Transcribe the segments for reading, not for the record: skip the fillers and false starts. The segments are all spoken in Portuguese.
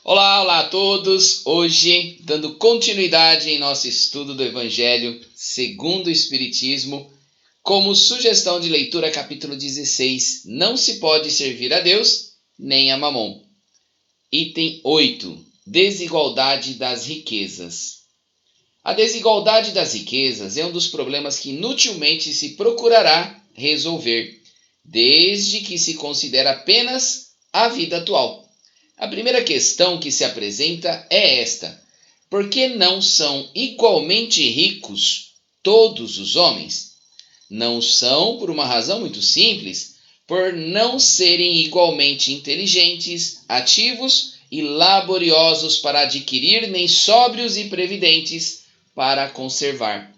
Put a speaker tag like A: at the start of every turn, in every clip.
A: Olá a todos! Hoje, dando continuidade em nosso estudo do Evangelho segundo o Espiritismo, como sugestão de leitura, capítulo 16, não se pode servir a Deus nem a Mamon. Item 8, desigualdade das riquezas. A desigualdade das riquezas é um dos problemas que inutilmente se procurará resolver, desde que se considere apenas a vida atual. A primeira questão que se apresenta é esta: por que não são igualmente ricos todos os homens? Não são por uma razão muito simples, por não serem igualmente inteligentes, ativos e laboriosos para adquirir, nem sóbrios e previdentes para conservar.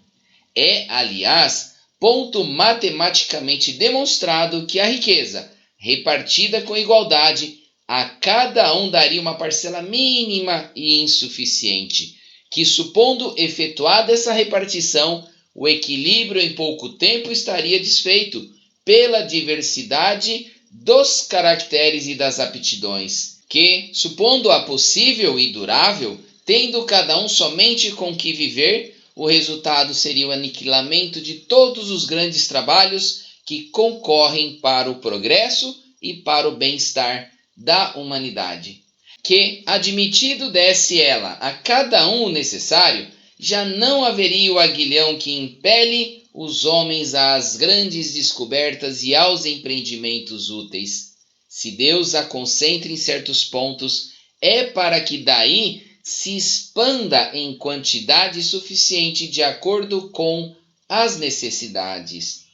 A: É, aliás, ponto matematicamente demonstrado que a riqueza, repartida com igualdade, a cada um daria uma parcela mínima e insuficiente, que, supondo efetuada essa repartição, o equilíbrio em pouco tempo estaria desfeito pela diversidade dos caracteres e das aptidões, que, supondo-a possível e durável, tendo cada um somente com que viver, o resultado seria o aniquilamento de todos os grandes trabalhos que concorrem para o progresso e para o bem-estar da humanidade. Que, admitido desse ela a cada um o necessário, já não haveria o aguilhão que impele os homens às grandes descobertas e aos empreendimentos úteis. Se Deus a concentra em certos pontos, é para que daí se expanda em quantidade suficiente de acordo com as necessidades.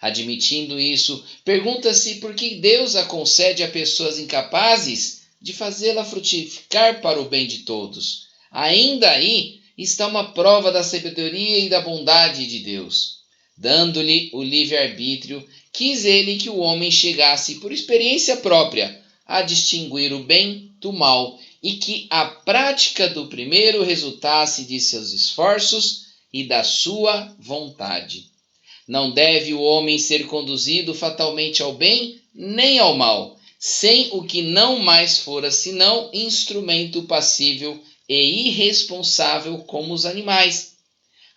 A: Admitindo isso, pergunta-se por que Deus a concede a pessoas incapazes de fazê-la frutificar para o bem de todos. Ainda aí está uma prova da sabedoria e da bondade de Deus. Dando-lhe o livre-arbítrio, quis ele que o homem chegasse, por experiência própria, a distinguir o bem do mal, e que a prática do primeiro resultasse de seus esforços e da sua vontade. Não deve o homem ser conduzido fatalmente ao bem nem ao mal, sem o que não mais fora senão instrumento passível e irresponsável como os animais.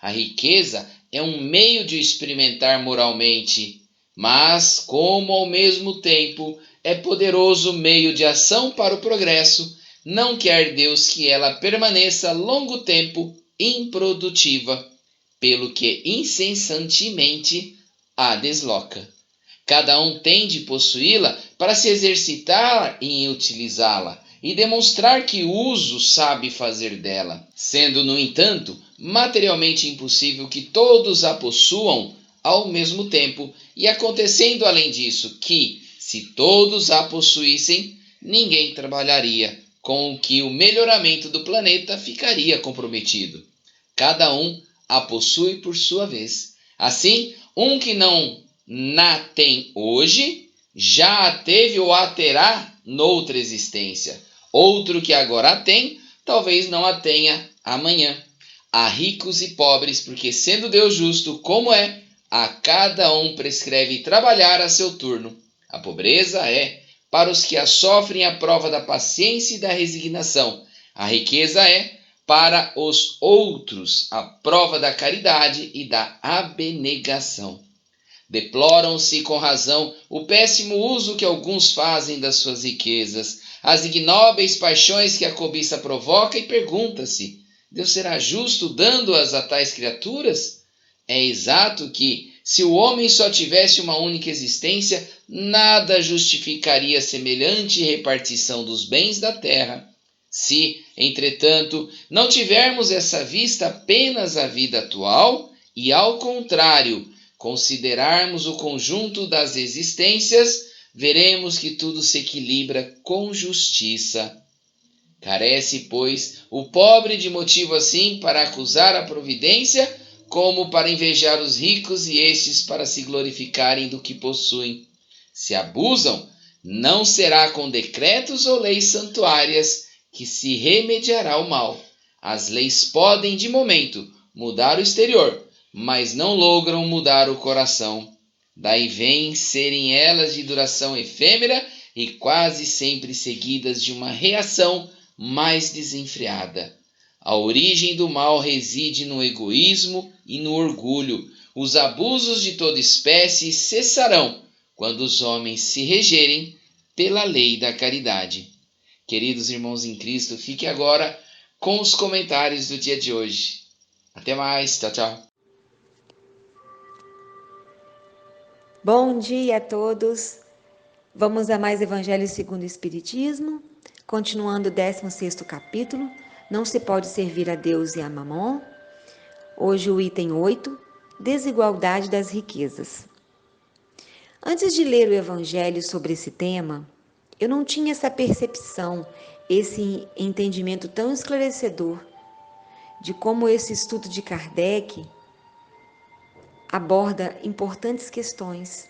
A: A riqueza é um meio de experimentar moralmente, mas como ao mesmo tempo é poderoso meio de ação para o progresso, não quer Deus que ela permaneça longo tempo improdutiva, pelo que incessantemente a desloca. Cada um tem de possuí-la para se exercitar em utilizá-la e demonstrar que uso sabe fazer dela, sendo, no entanto, materialmente impossível que todos a possuam ao mesmo tempo, e acontecendo além disso que, se todos a possuíssem, ninguém trabalharia, com que o melhoramento do planeta ficaria comprometido. Cada um a possui por sua vez. Assim, um que não na tem hoje, já a teve ou a terá noutra existência. Outro que agora a tem, talvez não a tenha amanhã. Há ricos e pobres, porque sendo Deus justo como é, a cada um prescreve trabalhar a seu turno. A pobreza é para os que a sofrem a prova da paciência e da resignação. A riqueza é para os outros a prova da caridade e da abnegação. Deploram-se com razão o péssimo uso que alguns fazem das suas riquezas, as ignóbeis paixões que a cobiça provoca, e pergunta-se: Deus será justo dando-as a tais criaturas? É exato que, se o homem só tivesse uma única existência, nada justificaria semelhante repartição dos bens da terra. Se, entretanto, não tivermos essa vista apenas a vida atual e, ao contrário, considerarmos o conjunto das existências, veremos que tudo se equilibra com justiça. Carece, pois, o pobre de motivo assim para acusar a providência, como para invejar os ricos e estes para se glorificarem do que possuem. Se abusam, não será com decretos ou leis santuárias que se remediará o mal. As leis podem, de momento, mudar o exterior, mas não logram mudar o coração. Daí vem serem elas de duração efêmera e quase sempre seguidas de uma reação mais desenfreada. A origem do mal reside no egoísmo e no orgulho. Os abusos de toda espécie cessarão quando os homens se regerem pela lei da caridade. Queridos irmãos em Cristo, fique agora com os comentários do dia de hoje. Até mais, tchau, tchau.
B: Bom dia a todos. Vamos a mais Evangelho segundo o Espiritismo, continuando o 16º capítulo, Não se pode servir a Deus e a Mamon. Hoje o item 8, Desigualdade das riquezas. Antes de ler o Evangelho sobre esse tema, eu não tinha essa percepção, esse entendimento tão esclarecedor de como esse estudo de Kardec aborda importantes questões.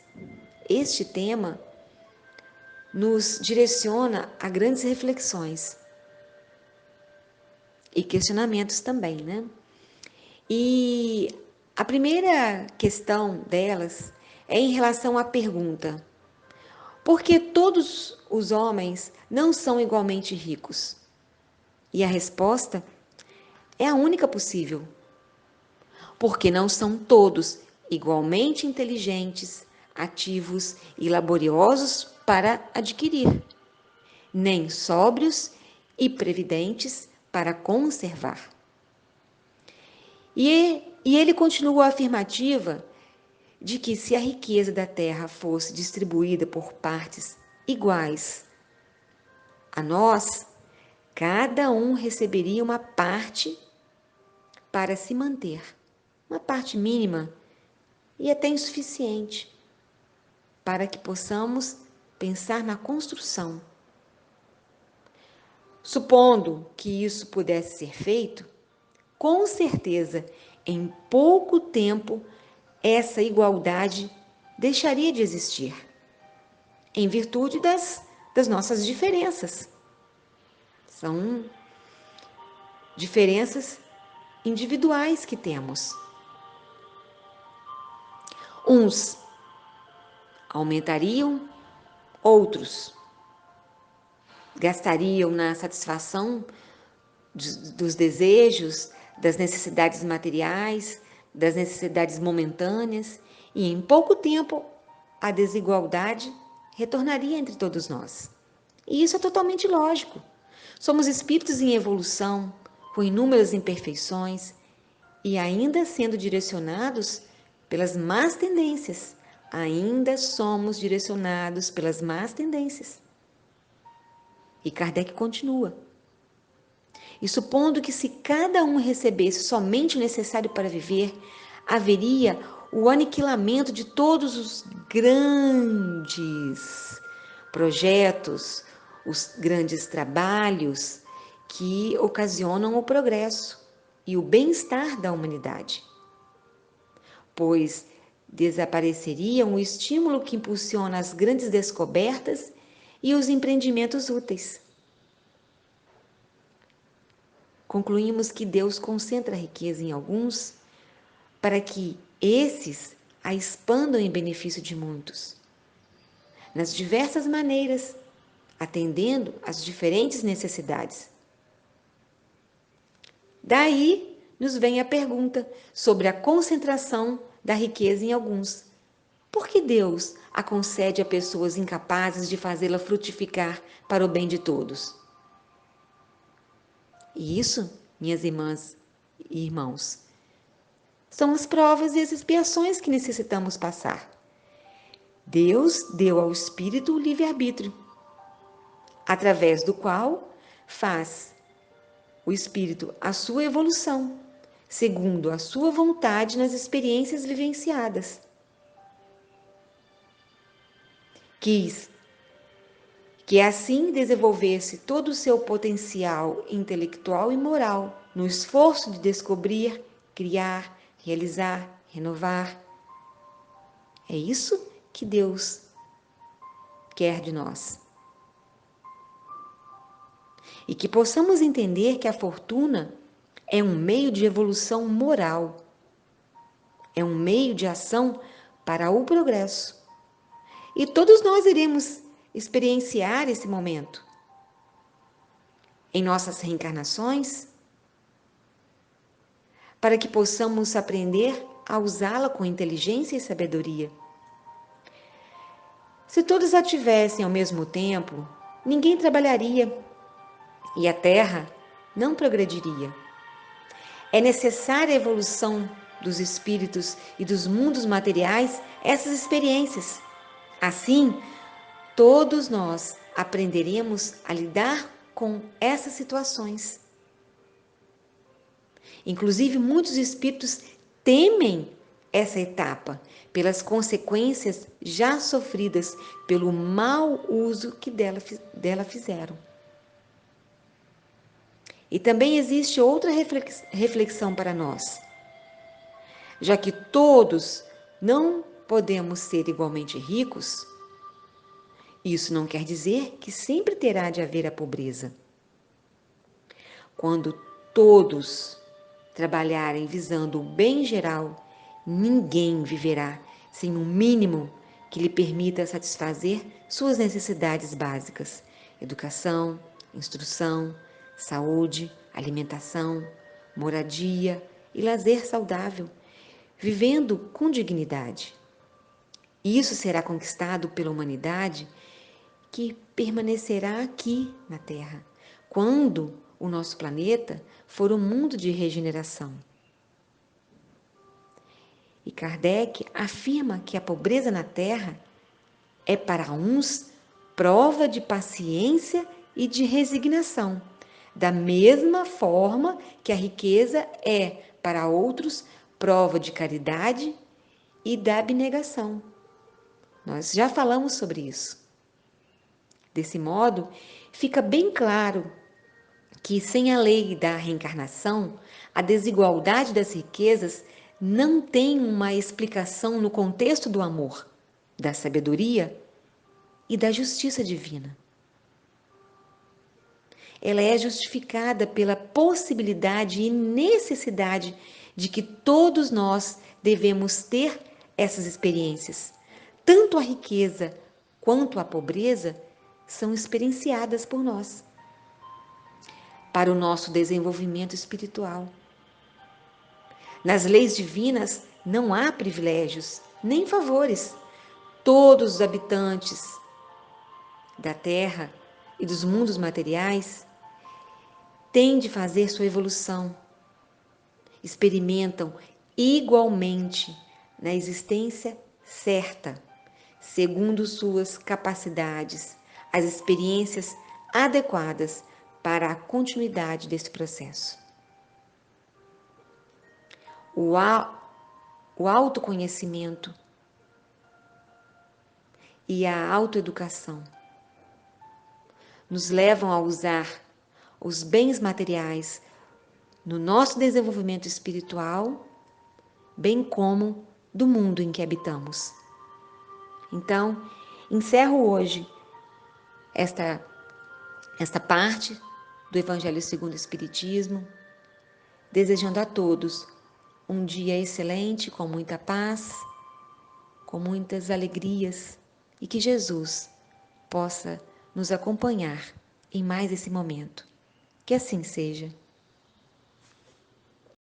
B: Este tema nos direciona a grandes reflexões e questionamentos também, né? E a primeira questão delas é em relação à pergunta: por que todos os homens não são igualmente ricos? E a resposta é a única possível: porque não são todos igualmente inteligentes, ativos e laboriosos para adquirir, nem sóbrios e previdentes para conservar. E ele continua a afirmativa de que se a riqueza da terra fosse distribuída por partes iguais a nós, cada um receberia uma parte para se manter, uma parte mínima e até insuficiente, para que possamos pensar na construção. Supondo que isso pudesse ser feito, com certeza, em pouco tempo, essa igualdade deixaria de existir, em virtude das nossas diferenças. São diferenças individuais que temos. Uns aumentariam, outros gastariam na satisfação dos desejos, das necessidades materiais, das necessidades momentâneas, e em pouco tempo a desigualdade retornaria entre todos nós. E isso é totalmente lógico. Somos espíritos em evolução, com inúmeras imperfeições e ainda sendo direcionados pelas más tendências. Ainda somos direcionados pelas más tendências. E Kardec continua: e supondo que se cada um recebesse somente o necessário para viver, haveria o aniquilamento de todos os grandes projetos, os grandes trabalhos que ocasionam o progresso e o bem-estar da humanidade. Pois desapareceria o estímulo que impulsiona as grandes descobertas e os empreendimentos úteis. Concluímos que Deus concentra a riqueza em alguns para que esses a expandam em benefício de muitos, nas diversas maneiras, atendendo às diferentes necessidades. Daí nos vem a pergunta sobre a concentração da riqueza em alguns. Por que Deus a concede a pessoas incapazes de fazê-la frutificar para o bem de todos? E isso, minhas irmãs e irmãos, são as provas e as expiações que necessitamos passar. Deus deu ao espírito o livre-arbítrio, através do qual faz o espírito a sua evolução, segundo a sua vontade nas experiências vivenciadas. Quis que assim desenvolvesse todo o seu potencial intelectual e moral no esforço de descobrir, criar, realizar, renovar. É isso que Deus quer de nós. E que possamos entender que a fortuna é um meio de evolução moral, é um meio de ação para o progresso. E todos nós iremos experienciar esse momento em nossas reencarnações, para que possamos aprender a usá-la com inteligência e sabedoria. Se todos a tivessem ao mesmo tempo, ninguém trabalharia e a Terra não progrediria. É necessária a evolução dos espíritos e dos mundos materiais, essas experiências. Assim, todos nós aprenderemos a lidar com essas situações. Inclusive, muitos espíritos temem essa etapa pelas consequências já sofridas pelo mau uso que dela fizeram. E também existe outra reflexão para nós. Já que todos não podemos ser igualmente ricos, isso não quer dizer que sempre terá de haver a pobreza. Quando todos trabalharem visando o bem geral, ninguém viverá sem um mínimo que lhe permita satisfazer suas necessidades básicas: educação, instrução, saúde, alimentação, moradia e lazer saudável, vivendo com dignidade. Isso será conquistado pela humanidade que permanecerá aqui na Terra, quando o nosso planeta for um mundo de regeneração. E Kardec afirma que a pobreza na Terra é para uns prova de paciência e de resignação, da mesma forma que a riqueza é para outros prova de caridade e da abnegação. Nós já falamos sobre isso. Desse modo, fica bem claro que sem a lei da reencarnação, a desigualdade das riquezas não tem uma explicação no contexto do amor, da sabedoria e da justiça divina. Ela é justificada pela possibilidade e necessidade de que todos nós devemos ter essas experiências. Tanto a riqueza quanto a pobreza são experienciadas por nós, para o nosso desenvolvimento espiritual. Nas leis divinas não há privilégios nem favores. Todos os habitantes da Terra e dos mundos materiais têm de fazer sua evolução. Experimentam igualmente na existência certa, segundo suas capacidades, as experiências adequadas para a continuidade desse processo. O autoconhecimento e a autoeducação nos levam a usar os bens materiais no nosso desenvolvimento espiritual, bem como do mundo em que habitamos. Então, encerro hoje esta parte do Evangelho segundo o Espiritismo, desejando a todos um dia excelente, com muita paz, com muitas alegrias, e que Jesus possa nos acompanhar em mais esse momento. Que assim seja.